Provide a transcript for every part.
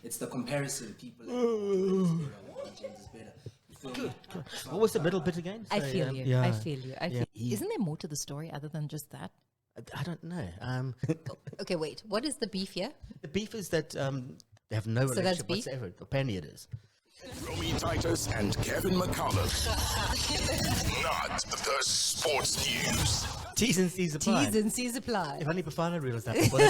it's the comparison. People LeBron James is better. Good. What was the middle bit again? I feel you. Yeah. I feel you. Isn't there more to the story other than just that? I don't know. Okay, wait. What is the beef here? The beef is that they have no that's relationship beef? whatsoever. Apparently it is. Romy Titus and Kevin McCullum. Not the sports news. T's and C's apply. T's and C's apply. If only Bafana realised that before they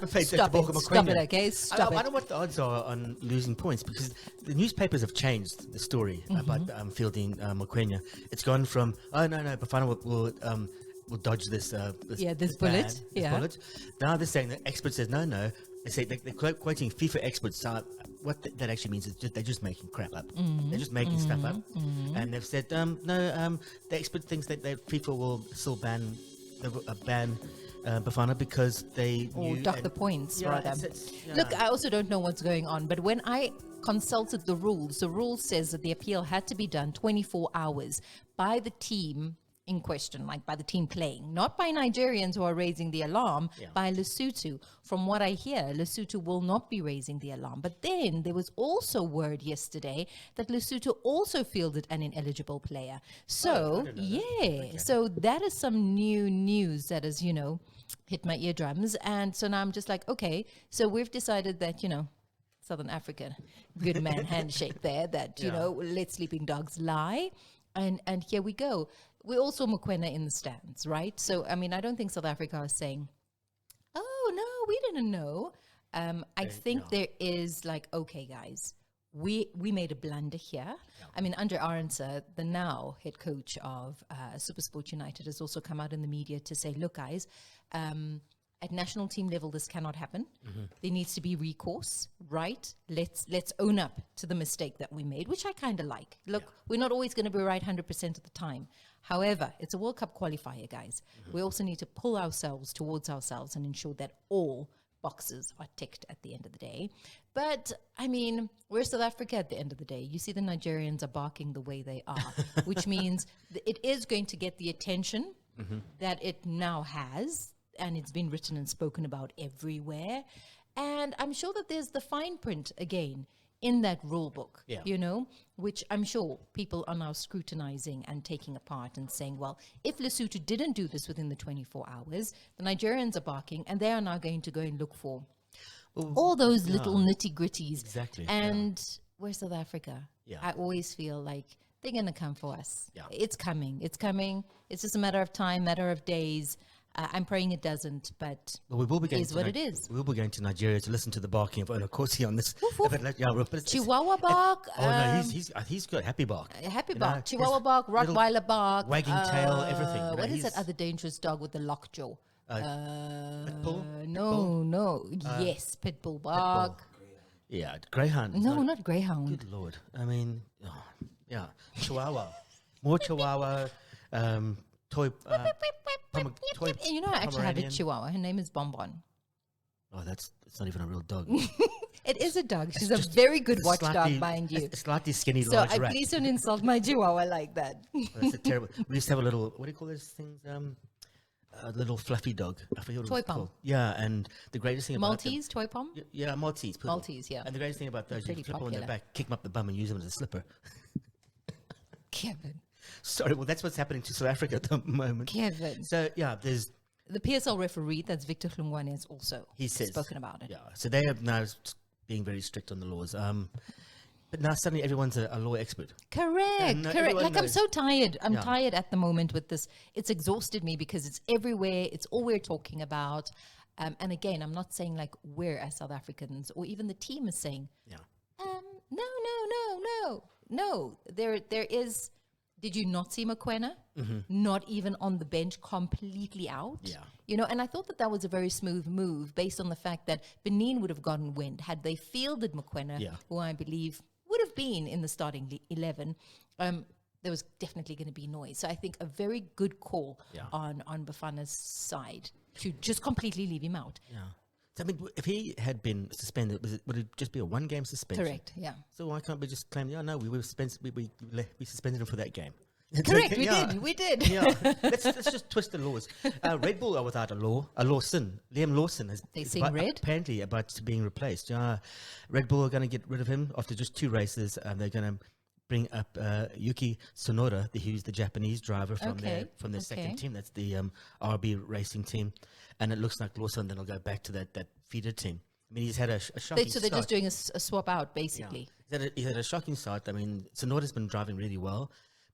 played Stop it, okay? Stop I it. wonder what the odds are on losing points, because the newspapers have changed the story about fielding Mokwena. It's gone from, oh, no, Bafana will dodge this bullet. bullet. Now they're saying that experts says, no. They say they're quoting FIFA experts. What that actually means is they're just making crap up. They're just making stuff up. And they've said, the expert thinks that FIFA will still ban Bafana because they dock the points, rather. Look, I also don't know what's going on, but when I consulted the rule says that the appeal had to be done 24 hours by the team in question, like by the team playing, not by Nigerians who are raising the alarm, by Lesotho. From what I hear, Lesotho will not be raising the alarm. But then there was also word yesterday that Lesotho also fielded an ineligible player. So, so that is some new news that has, hit my eardrums. And so now I'm just like, okay, so we've decided that, Southern Africa, good man handshake there, that, let sleeping dogs lie. And here we go. We also Mokwena in the stands, right? So, I mean, I don't think South Africa is saying, oh, no, we didn't know. I think there is like, okay, guys, we made a blunder here. Yeah. I mean, under Arendse, the now head coach of SuperSport United, has also come out in the media to say, look, guys, at national team level, this cannot happen. There needs to be recourse, right? Let's own up to the mistake that we made, which I kind of like. Look, we're not always going to be right 100% of the time. However, it's a World Cup qualifier, guys. We also need to pull ourselves towards ourselves and ensure that all boxes are ticked at the end of the day. But, I mean, we're South Africa at the end of the day. You see the Nigerians are barking the way they are, which means it is going to get the attention that it now has. And it's been written and spoken about everywhere. And I'm sure that there's the fine print again in that rule book, which I'm sure people are now scrutinizing and taking apart and saying, well, if Lesotho didn't do this within the 24 hours, the Nigerians are barking and they are now going to go and look for all those little nitty-gritties. Exactly. And we're South Africa. I always feel like they're going to come for us. It's coming. It's just a matter of time, matter of days. I'm praying it doesn't, but we will be going is what it is. We will be going to Nigeria to listen to the barking of Onokosi on this. Chihuahua bark. He's got happy bark. Happy bark. Chihuahua bark, Rottweiler bark. Wagging tail, everything. What is that other dangerous dog with the lockjaw? Pitbull? No. Yes, pitbull bark. Yeah, greyhound. No, not greyhound. Good Lord. I mean, Chihuahua. More Chihuahua. Toy, I actually have a Chihuahua. Her name is Bonbon. Oh, it's not even a real dog. It is a dog. She's a very good watchdog, mind you. A slightly skinny, so large rat. Please don't insult my Chihuahua like that. That's terrible. We used to have a little, what do you call those things? A little fluffy dog. I forget what toy it was pom. called. Yeah, and the greatest thing about Maltese, toy pom? Yeah, Maltese. Maltese, yeah. And the greatest thing about those, you flip them on their back, kick them up the bum and use them as a slipper. Kevin. Sorry, well, that's what's happening to South Africa at the moment. Kevin. So, there's... The PSL referee, that's Victor Hlungwane, has also spoken about it. Yeah, so they are now being very strict on the laws. But now suddenly everyone's a law expert. Correct. Like, I'm so tired. I'm tired at the moment with this. It's exhausted me because it's everywhere. It's all we're talking about. And again, I'm not saying like we're as South Africans or even the team is saying, no. There is... Did you not see Mokwena? Not even on the bench, completely out? Yeah. And I thought that was a very smooth move based on the fact that Benin would have gotten wind had they fielded Mokwena, who I believe would have been in the starting 11. There was definitely going to be noise. So I think a very good call on Bafana's side to just completely leave him out. Yeah. So, I mean, if he had been suspended, would it just be a one-game suspension? Correct, yeah. So why can't we just claim, we suspended him for that game? Correct, Yeah. we did. Yeah, let's just twist the laws. Red Bull are without a Lawson. Liam Lawson is They is sing red? apparently about being replaced. Yeah, Red Bull are going to get rid of him after just 2 races. They're going to bring up Yuki Tsunoda, who's the Japanese driver from their Okay. second team. That's the RB racing team, and it looks like Lawson then will go back to that feeder team. I mean, he's had a shocking So they're start. just doing a swap out, basically. Yeah. He's had a shocking start. I mean, Tsunoda's been driving really well,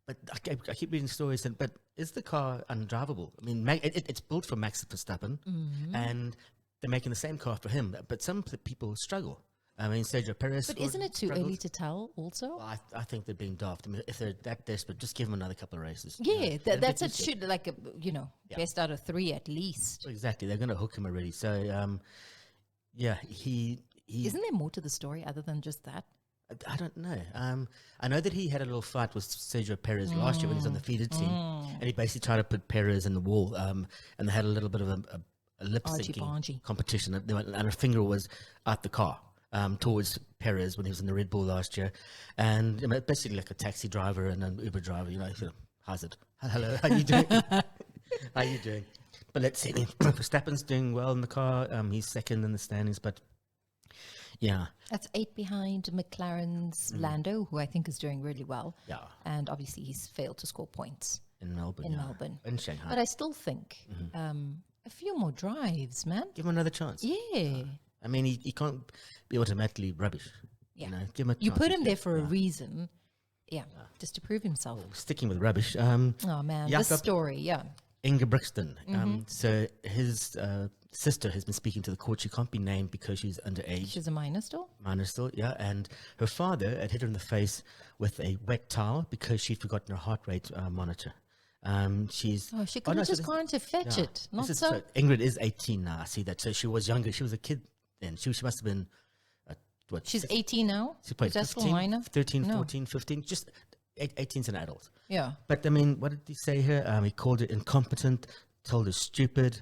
but I keep reading stories that, but is the car undrivable? I mean, it's built for Max Verstappen, and they're making the same car for him, but some people struggle. I mean, Sergio Perez. But isn't it too early to tell also? Well, I think they're being daft. I mean, if they're that desperate, just give them another couple of races. Yeah, They're that's a it. bit Should like best out of 3 at least. Exactly, they're going to hook him already. So, yeah, he. Isn't there more to the story other than just that? I don't know. I know that he had a little fight with Sergio Perez last year when he was on the feeder team, and he basically tried to put Perez in the wall, and they had a little bit of a lip syncing Argy-bargy. competition, and a finger was out the car towards Perez when he was in the Red Bull last year, and basically like a taxi driver and an Uber driver, sort of, how's it? Hello, how you doing? How you doing? But let's see. Verstappen's doing well in the car. He's second in the standings, but yeah. That's 8 behind McLaren's Lando, who I think is doing really well. Yeah. And obviously he's failed to score points In Melbourne. in yeah. Melbourne. In Shanghai. But I still think a few more drives, man. Give him another chance. Yeah. I mean, he can't be automatically rubbish. Yeah. Give him a You chance. put him there for a reason. Yeah. Just to prove himself. Sticking with rubbish. Oh, man. This Jakob story, yeah. Ingebrigtsen. So his sister has been speaking to the court. She can't be named because she's underage. She's a minor still? Minor still, yeah. And her father had hit her in the face with a wet towel because she'd forgotten her heart rate monitor. She's Oh, she could have so just this- gone to fetch yeah. it. Not This is- so. Ingrid is 18 now. I see that. So she was younger. She was a kid then. She must have been, what? She's 18 now? She played Is that still 15, minor? 13, No. 14, 15. Just 18's an adult. Yeah. But I mean, what did he say here? He called her incompetent, told her stupid.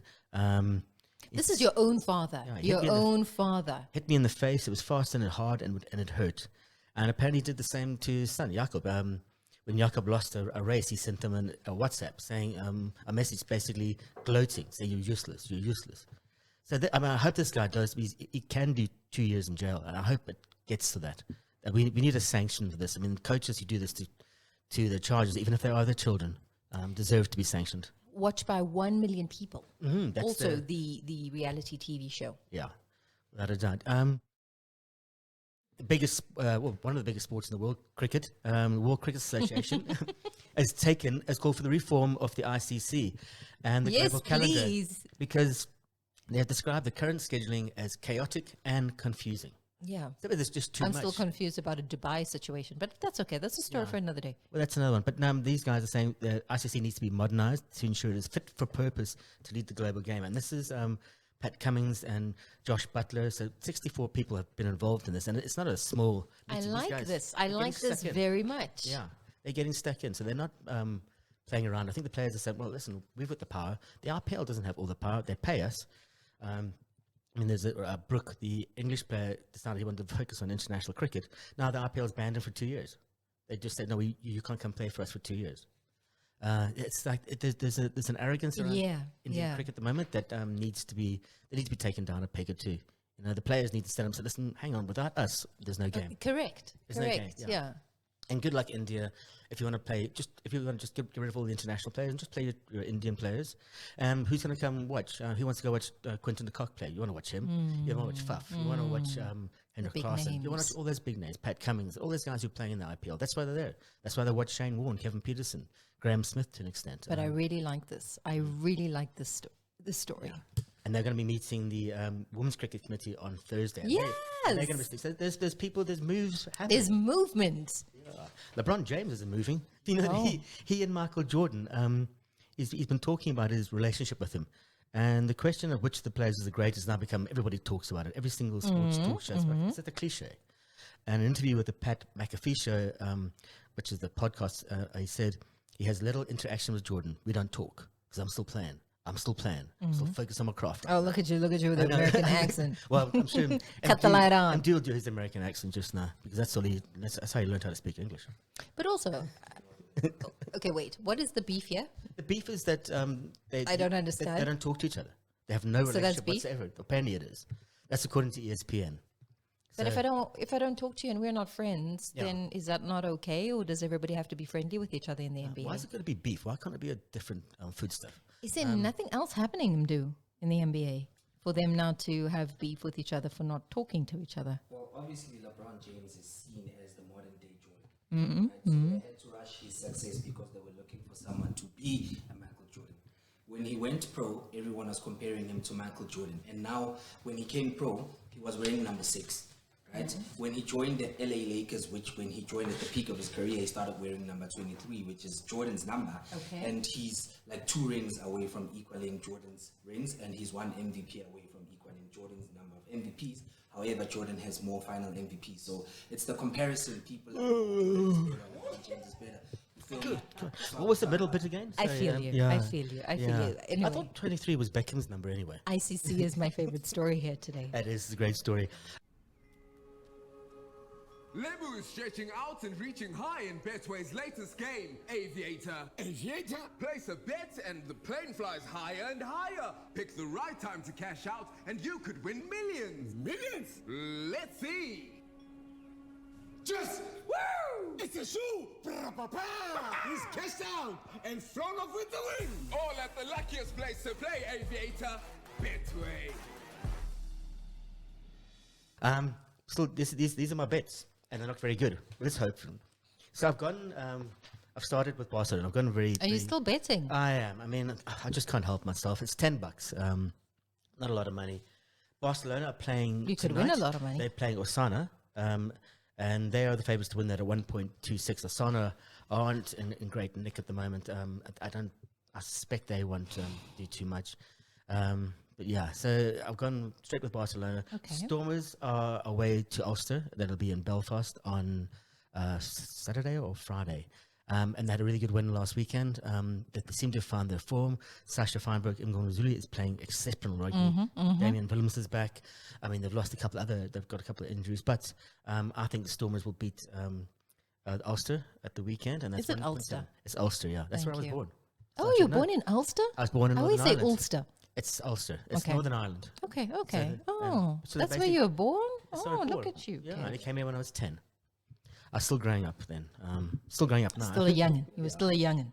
This is your own father. Yeah, he Your hit me in the- own father. Hit me in the face. It was fast and hard, and it hurt. And apparently, he did the same to his son Jakob. When Jakob lost a race, he sent him a WhatsApp saying a message, basically gloating, saying "You're useless. You're useless." So I hope this guy does. He can do 2 years in jail, and I hope it gets to that. We need a sanction for this. I mean, coaches who do this to their charges, even if they are their children, deserve to be sanctioned. Watched by 1 million people. That's Also, the reality TV show. Yeah, without a doubt. The biggest, one of the biggest sports in the world, cricket. The World Cricket Association has called for the reform of the ICC and the Yes, global calendar please. because they have described the current scheduling as chaotic and confusing. Yeah. So there's just too I'm much. still confused about a Dubai situation, but that's okay. That's a story for another day. Well, that's another one. But now these guys are saying the ICC needs to be modernized to ensure it is fit for purpose to lead the global game. And this is Pat Cummings and Josh Butler. So 64 people have been involved in this. And it's not a small I meeting. These like guys, this. they're I getting like this stuck in. very much. Yeah, they're getting stuck in. So they're not playing around. I think the players have said, well, listen, we've got the power. The RPL doesn't have all the power. They pay us. I mean, there's Brooke, the English player, decided he wanted to focus on international cricket. Now the RPL's banned him for 2 years. They just said, no, you can't come play for us for 2 years. It's like there's an arrogance around Indian cricket at the moment that needs to be taken down a peg or two. The players need to stand up and say, listen, hang on, without us, there's no game. Correct. There's no game, Correct. yeah. Yeah. And good luck, India. If you want to play, if you want to just get rid of all the international players and just play your Indian players. Who's going to come watch? Who wants to go watch Quinton de Kock play? You want to watch him? You want to watch Faf? You want to watch Hendrik big Klaassen? You want to names. watch all those big names? Pat Cummings, all those guys who play in the IPL. That's why they're there. That's why they watch Shane Warne, Kevin Peterson, Graham Smith to an extent. But I really like this. I really like this story. And they're going to be meeting the Women's Cricket Committee on Thursday. And Yes. they're going to be. So there's people, there's moves happening. There's movement. LeBron James isn't moving. He and Michael Jordan, he's been talking about his relationship with him. And the question of which of the players is the greatest now become, everybody talks about it. Every single sports talk show. It's like a cliche. And an interview with the Pat McAfee show, which is the podcast, he said he has little interaction with Jordan. We don't talk because I'm still playing. I'm still focused on my craft. Oh, look at you with the American accent. Well, I'm sure. Cut the light on. And do his American accent just now because that's how he learned how to speak English. But also, Okay, wait. What is the beef here? The beef is that I don't understand. They don't talk to each other. They have no So that's relationship beef? whatsoever. Apparently it is. That's according to ESPN. But if I don't talk to you and we're not friends, Yeah. then is that not okay? Or does everybody have to be friendly with each other in the NBA? Why is it going to be beef? Why can't it be a different food stuff? Is there nothing else happening, Mdu, in the NBA for them now to have beef with each other for not talking to each other? Well, obviously, LeBron James is seen as the modern day Jordan. Right? So they had to rush his success because they were looking for someone to be a Michael Jordan. When he went pro, everyone was comparing him to Michael Jordan. And now, when he came pro, he was wearing number 6. Right? When he joined the LA Lakers, which when he joined at the peak of his career, he started wearing number 23, which is Jordan's number. Okay. And he's like 2 rings away from equaling Jordan's rings, and he's 1 MVP away from equaling Jordan's number of MVPs. However, Jordan has more final MVPs. So it's the comparison people James is better. You feel me? What was the middle bit again? I Sorry, feel you. yeah. I feel you. I feel you. I Anyway, thought 23 was Beckham's number anyway. ICC is my favorite story here today. That is a great story. Lebu is stretching out and reaching high in Betway's latest game, Aviator. Aviator? Place a bet and the plane flies higher and higher. Pick the right time to cash out and you could win millions. Millions? Let's see. Just woo! It's a shoe! Pra-pa-pa! He's cashed out and flown off with the wind! All at the luckiest place to play, Aviator, Betway. So these are my bets, and they're not very good. Let's hope. So I've started with Barcelona. I've gone very. Are you very- still betting? I am. I mean, I just can't help myself. It's $10. Not a lot of money. Barcelona are playing. You could win a tonight. lot of money. They're playing Osasuna, and they are the favourites to win that at 1.26. Osasuna aren't in great nick at the moment. I suspect they won't do too much. But yeah, so I've gone straight with Barcelona. Okay. Stormers are away to Ulster. That'll be in Belfast on Saturday or Friday. And they had a really good win last weekend. They seem to have found their form. Sasha Feinberg Mngomezulu is playing exceptional rugby. Damian Willems is back. I mean, they've got a couple of injuries, but I think the Stormers will beat Ulster at the weekend. And that's Is it 1.7. Ulster? It's Ulster, yeah. That's where I was Thank you. born. Oh, So I you're should know. born in Ulster? I was born in I Northern always say Ireland. Ulster. It's Ulster. It's Okay. Northern Ireland. Okay. So Okay. the- Oh, so that's where basically- you were born? That's Oh, where I was look born. at you. Yeah, Okay. and it came here when I was 10. I was still growing up then. Still growing up now. Still a youngin. You were still a youngin.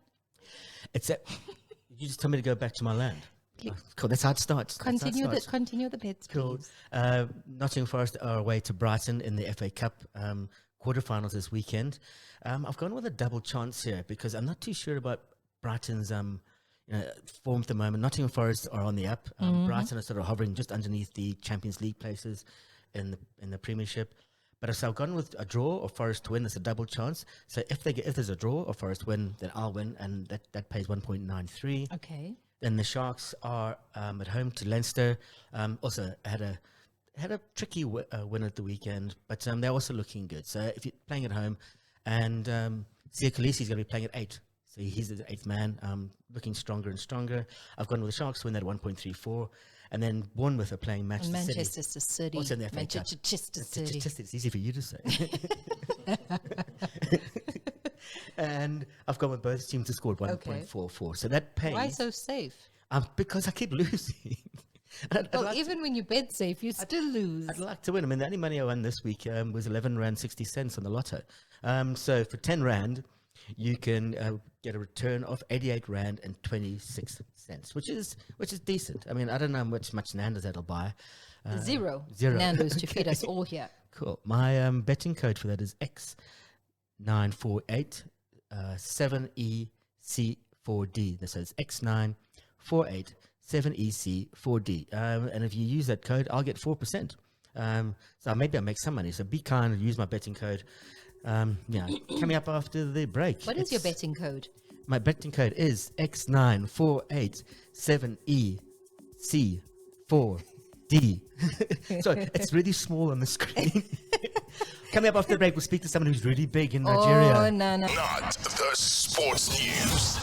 It's you just told me to go back to my land. Oh, cool. That's how it starts. That's how it starts. Continue the bets, Cool. please. Nottingham Forest are away to Brighton in the FA Cup quarterfinals this weekend. I've gone with a double chance here because I'm not too sure about Brighton's form at the moment. Nottingham Forest are on the up. Brighton are sort of hovering just underneath the Champions League places in the Premiership. But so I've gone with a draw or Forest to win. It's a double chance. So if there's a draw or Forest win, then I'll win, and that pays 1.93. Okay. Then the Sharks are at home to Leinster. Also had a tricky win at the weekend, but they're also looking good. So if you're playing at home, and Sia Khaleesi is going to be playing at 8. So he's the 8th man, looking stronger and stronger. I've gone with the Sharks to win that 1.34. And then Bournemouth are playing Manchester City. Also in the FA Cup. Manchester City. It's easy for you to say. And I've gone with both teams to score 1.44. So that pays. Why so safe? Because I keep losing. I'd Well, like to- even when you bet safe, you still lose. I'd like to win. I mean, the only money I won this week was 11 Rand 60 cents on the lotto. So for 10 Rand, you can get a return of 88 Rand and 26 cents, which is decent. I mean, I don't know how much Nando's that'll buy. Zero. Zero. Nando's to feed us all here. Cool. My betting code for that is X948 7EC4D. So it's X948 7EC4D. And if you use that code, I'll get 4%. So maybe I'll make some money. So be kind and use my betting code. Coming up after the break. What is your betting code? My betting code is X948 7EC4D. Sorry, it's really small on the screen. Coming up after the break, we'll speak to someone who's really big in Nigeria. Oh, no. Not the sports news.